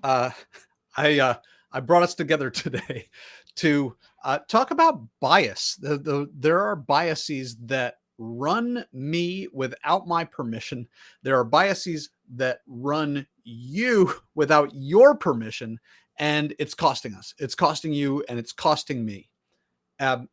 uh, I brought us together today to talk about bias. There are biases that run me without my permission. There are biases that run you without your permission, and it's costing us. It's costing you, and it's costing me. Um,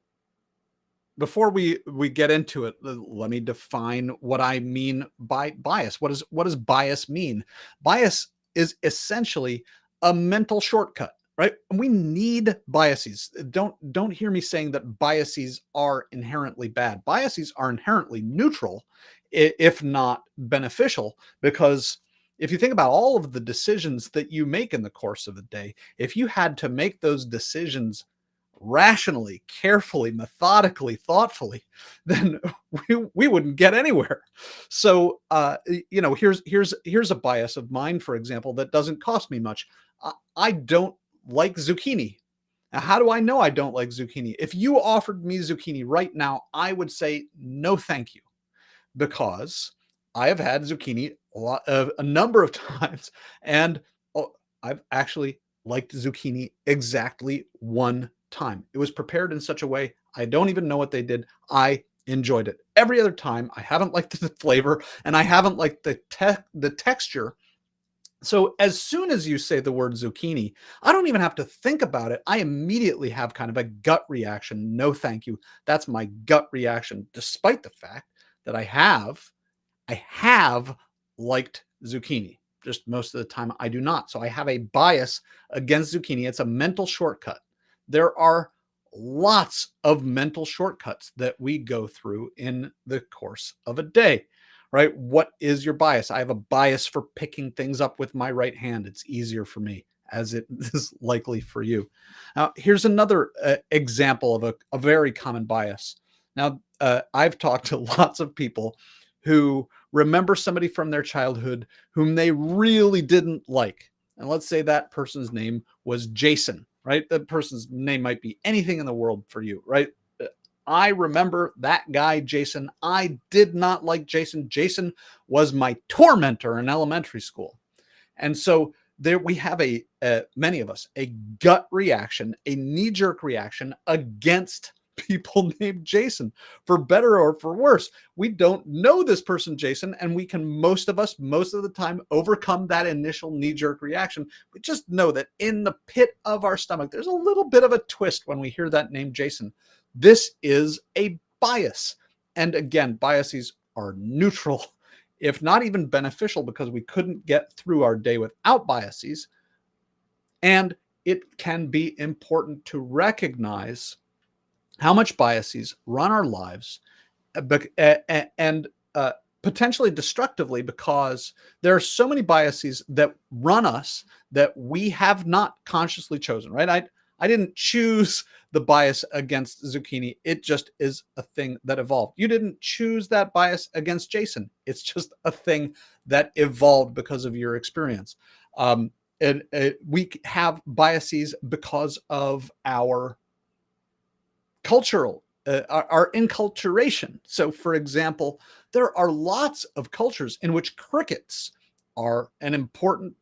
Before we get into it, let me define what I mean by bias. What does bias mean? Bias is essentially a mental shortcut, right? We need biases. Don't hear me saying that biases are inherently bad. Biases are inherently neutral, if not beneficial, because if you think about all of the decisions that you make in the course of a day, if you had to make those decisions rationally, carefully, methodically, thoughtfully, then we wouldn't get anywhere. So, here's a bias of mine, for example, that doesn't cost me much. I don't like zucchini. Now, how do I know I don't like zucchini? If you offered me zucchini right now, I would say no, thank you, because I have had zucchini a number of times, and I've actually liked zucchini exactly one time. It was prepared in such a way I don't even know what they did. I enjoyed it. Every other time, I haven't liked the flavor, and I haven't liked the texture. So as soon as you say the word zucchini, I don't even have to think about it. I immediately have kind of a gut reaction. No, thank you. That's my gut reaction, despite the fact that I have liked zucchini. Just most of the time I do not. So I have a bias against zucchini. It's a mental shortcut. There are lots of mental shortcuts that we go through in the course of a day, right? What is your bias? I have a bias for picking things up with my right hand. It's easier for me, as it is likely for you. Now, here's another example of a very common bias. Now, I've talked to lots of people who remember somebody from their childhood whom they really didn't like. And let's say that person's name was Jason, right? That person's name might be anything in the world for you, right? I remember that guy, Jason. I did not like Jason. Jason was my tormentor in elementary school. And so there we have many of us, a gut reaction, a knee-jerk reaction against people named Jason, for better or for worse. We don't know this person, Jason, and we can, most of us, most of the time, overcome that initial knee-jerk reaction. We just know that in the pit of our stomach, there's a little bit of a twist when we hear that name, Jason. This is a bias. And again, biases are neutral, if not even beneficial, because we couldn't get through our day without biases. And it can be important to recognize how much biases run our lives, and potentially destructively, because there are so many biases that run us that we have not consciously chosen, right? I didn't choose the bias against zucchini. It just is a thing that evolved. You didn't choose that bias against Jason. It's just a thing that evolved because of your experience. And we have biases because of our cultural, our enculturation. So, for example, there are lots of cultures in which crickets are an important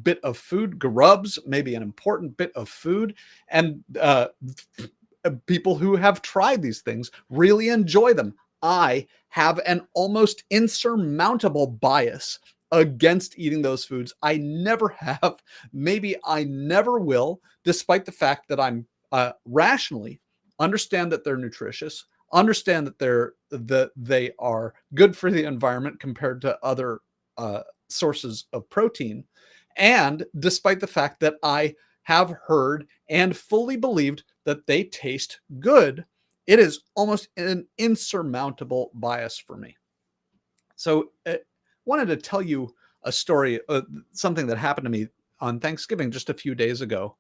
bit of food. Grubs, maybe an important bit of food. And people who have tried these things really enjoy them. I have an almost insurmountable bias against eating those foods. I never have. Maybe I never will, despite the fact that I'm rationally understand that they're nutritious, understand that they are good for the environment compared to other sources of protein, and despite the fact that I have heard and fully believed that they taste good, it is almost an insurmountable bias for me. So I wanted to tell you a story, something that happened to me on Thanksgiving just a few days ago,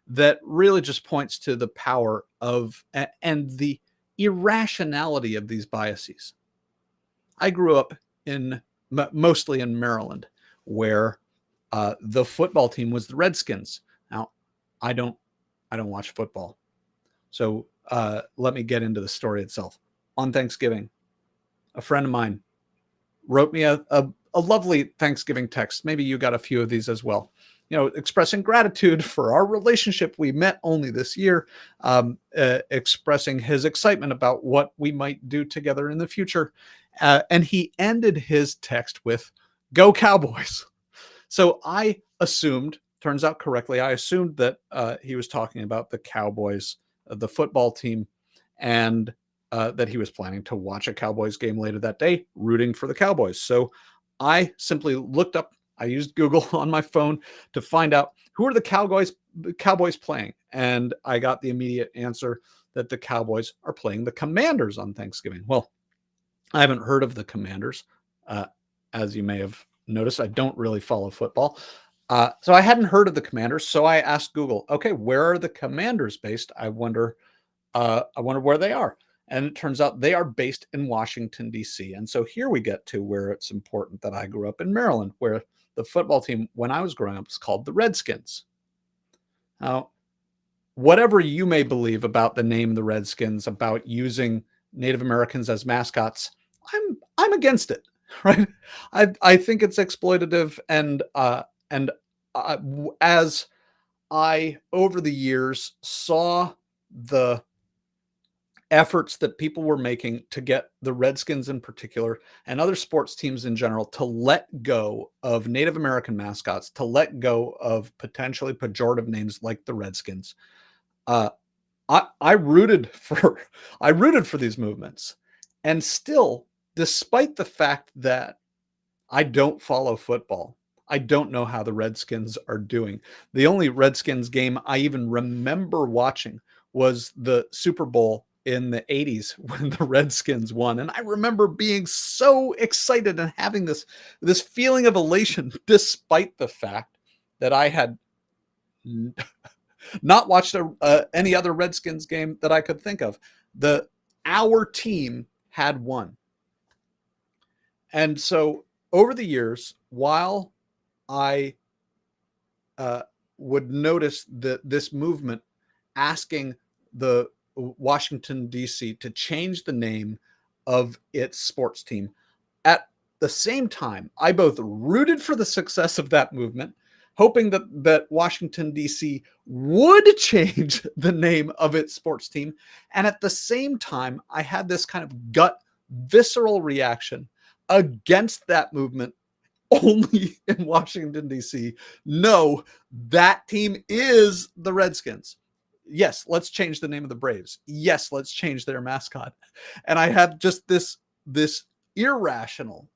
that really just points to the power of and the irrationality of these biases. I grew up in mostly in Maryland, where the football team was the Redskins. Now, I don't watch football, so let me get into the story itself. On Thanksgiving, a friend of mine wrote me a lovely Thanksgiving text. Maybe you got a few of these as well. expressing gratitude for our relationship. We met only this year, expressing his excitement about what we might do together in the future. And he ended his text with, "Go Cowboys." So I assumed, turns out correctly, I assumed that he was talking about the Cowboys, the football team, and that he was planning to watch a Cowboys game later that day, rooting for the Cowboys. So I simply looked up, I used Google on my phone to find out who are the Cowboys playing. And I got the immediate answer that the Cowboys are playing the Commanders on Thanksgiving. Well, I haven't heard of the Commanders. Uh, as you may have noticed, I don't really follow football. So I hadn't heard of the Commanders. So I asked Google, okay, where are the Commanders based? I wonder where they are. And it turns out they are based in Washington, D.C. And so here we get to where it's important that I grew up in Maryland, where the football team, when I was growing up, was called the Redskins. Now, whatever you may believe about the name the Redskins, about using Native Americans as mascots, I'm against it, right? I think it's exploitative, and as I over the years saw the efforts that people were making to get the Redskins in particular and other sports teams in general to let go of Native American mascots, to let go of potentially pejorative names like the Redskins. Uh, I rooted for I rooted for these movements, and still, despite the fact that I don't follow football, I don't know how the Redskins are doing. The only Redskins game I even remember watching was the Super Bowl in the 80s when the Redskins won, and I remember being so excited and having this feeling of elation despite the fact that I had not watched any other Redskins game that I could think of. Our team had won. And so over the years, while I uh, would notice this movement asking the Washington, D.C. to change the name of its sports team, at the same time, I both rooted for the success of that movement, hoping that Washington, D.C. would change the name of its sports team. And at the same time, I had this kind of gut, visceral reaction against that movement only in Washington, D.C. No, that team is the Redskins. Yes, let's change the name of the Braves. Yes, let's change their mascot. And I had just this irrational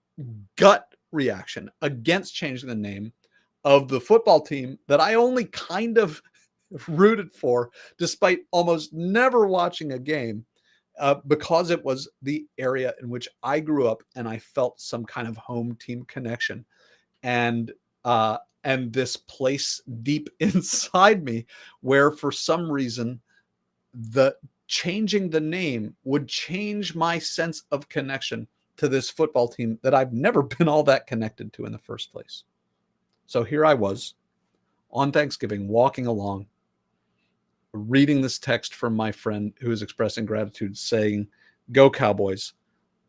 gut reaction against changing the name of the football team that I only kind of rooted for, despite almost never watching a game, because it was the area in which I grew up and I felt some kind of home team connection. And and this place deep inside me where for some reason the changing the name would change my sense of connection to this football team that I've never been all that connected to in the first place. So here I was on Thanksgiving, walking along, reading this text from my friend who is expressing gratitude, saying, "Go Cowboys."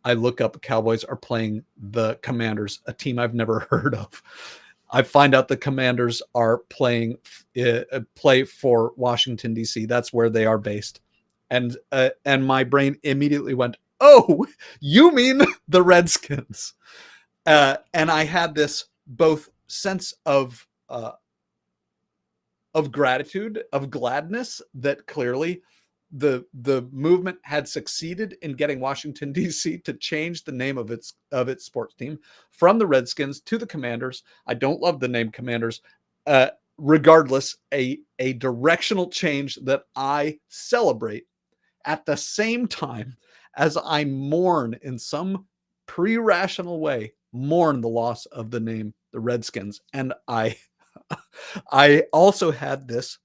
I look up, the Cowboys are playing the Commanders, a team I've never heard of. I find out the Commanders are play for Washington, D.C. That's where they are based. And my brain immediately went, "Oh, you mean the Redskins?" And I had this both sense of gratitude, of gladness that clearly the movement had succeeded in getting Washington D.C. to change the name of its sports team from the Redskins to the Commanders. I don't love the name Commanders. Regardless, a directional change that I celebrate at the same time as I mourn in some pre-rational way, mourn the loss of the name the Redskins. And I also had this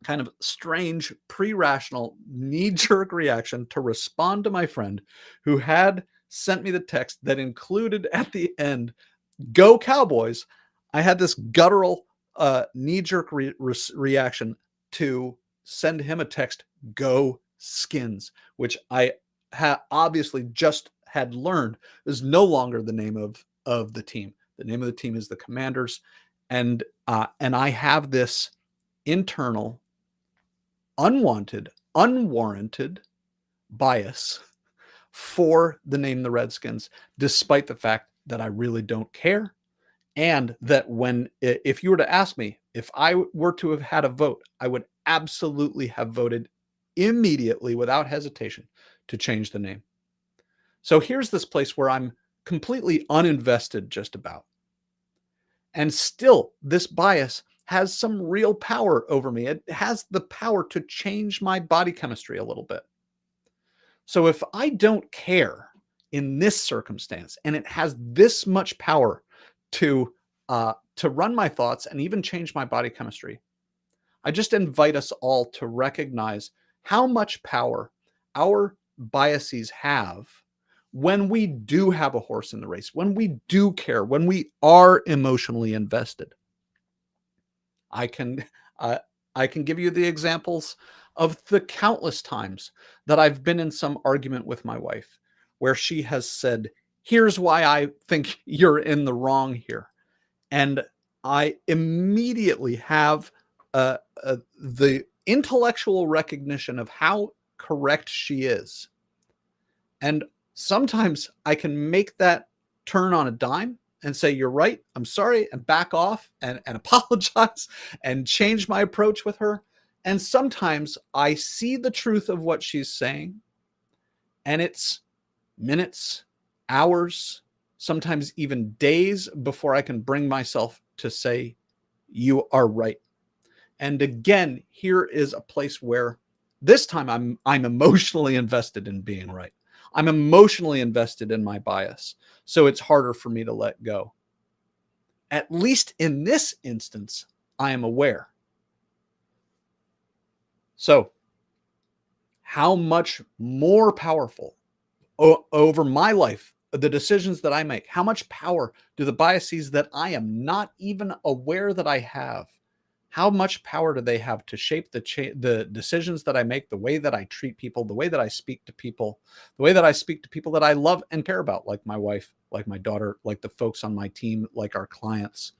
kind of strange, pre-rational, knee-jerk reaction to respond to my friend who had sent me the text that included at the end, "Go Cowboys." I had this guttural, knee-jerk reaction to send him a text, "Go Skins," which I obviously just had learned is no longer the name of the team. The name of the team is the Commanders, And I have this internal, unwanted, unwarranted bias for the name the Redskins, despite the fact that I really don't care. And that if you were to ask me if I were to have had a vote, I would absolutely have voted immediately without hesitation to change the name. So here's this place where I'm completely uninvested just about. And still, this bias has some real power over me. It has the power to change my body chemistry a little bit. So if I don't care in this circumstance, and it has this much power to run my thoughts and even change my body chemistry, I just invite us all to recognize how much power our biases have when we do have a horse in the race, when we do care, when we are emotionally invested. I can uh, I can give you the examples of the countless times that I've been in some argument with my wife where she has said, "Here's why I think you're in the wrong here." And I immediately have the intellectual recognition of how correct she is. And sometimes I can make that turn on a dime and say, "You're right. I'm sorry," and back off and apologize and change my approach with her. And sometimes I see the truth of what she's saying, and it's minutes, hours, sometimes even days before I can bring myself to say, "You are right." And again, here is a place where this time I'm emotionally invested in being right. I'm emotionally invested in my bias. So it's harder for me to let go. At least in this instance, I am aware. So, how much more powerful over my life, the decisions that I make, how much power do the biases that I am not even aware that I have, how much power do they have to shape the decisions that I make, the way that I treat people, the way that I speak to people, the way that I speak to people that I love and care about, like my wife, like my daughter, like the folks on my team, like our clients.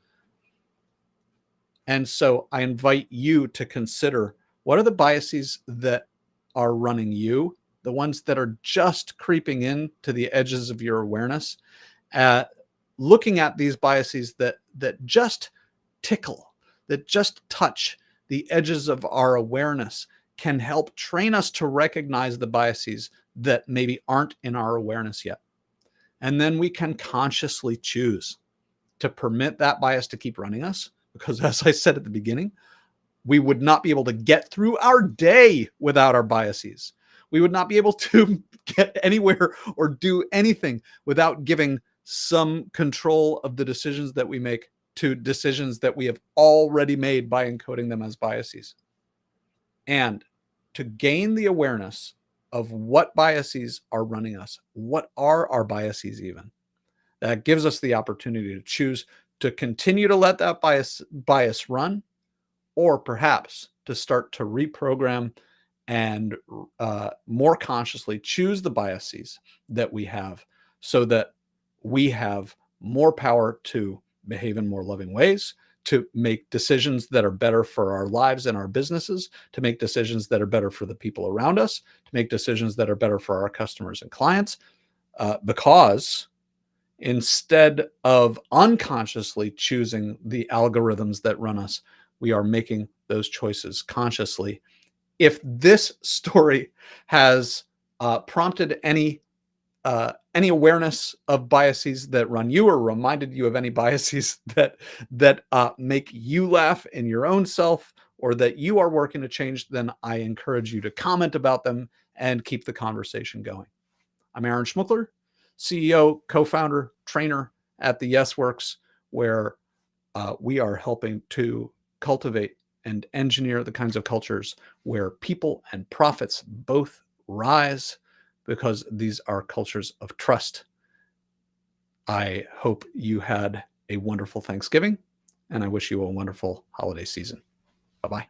And so I invite you to consider, what are the biases that are running you, the ones that are just creeping in to the edges of your awareness, at looking at these biases that just tickle, that just touch the edges of our awareness, can help train us to recognize the biases that maybe aren't in our awareness yet. And then we can consciously choose to permit that bias to keep running us. Because as I said at the beginning, we would not be able to get through our day without our biases. We would not be able to get anywhere or do anything without giving some control of the decisions that we make to decisions that we have already made by encoding them as biases. And to gain the awareness of what biases are running us, what are our biases even, that gives us the opportunity to choose to continue to let that bias run, or perhaps to start to reprogram and more consciously choose the biases that we have, so that we have more power to behave in more loving ways, to make decisions that are better for our lives and our businesses, to make decisions that are better for the people around us, to make decisions that are better for our customers and clients, because instead of unconsciously choosing the algorithms that run us, we are making those choices consciously. If this story has prompted any awareness of biases that run you, or reminded you of any biases that make you laugh in your own self, or that you are working to change, then I encourage you to comment about them and keep the conversation going. I'm Aaron Schmuckler, CEO, co-founder, trainer at the Yes Works, where we are helping to cultivate and engineer the kinds of cultures where people and profits both rise, because these are cultures of trust. I hope you had a wonderful Thanksgiving, and I wish you a wonderful holiday season. Bye-bye.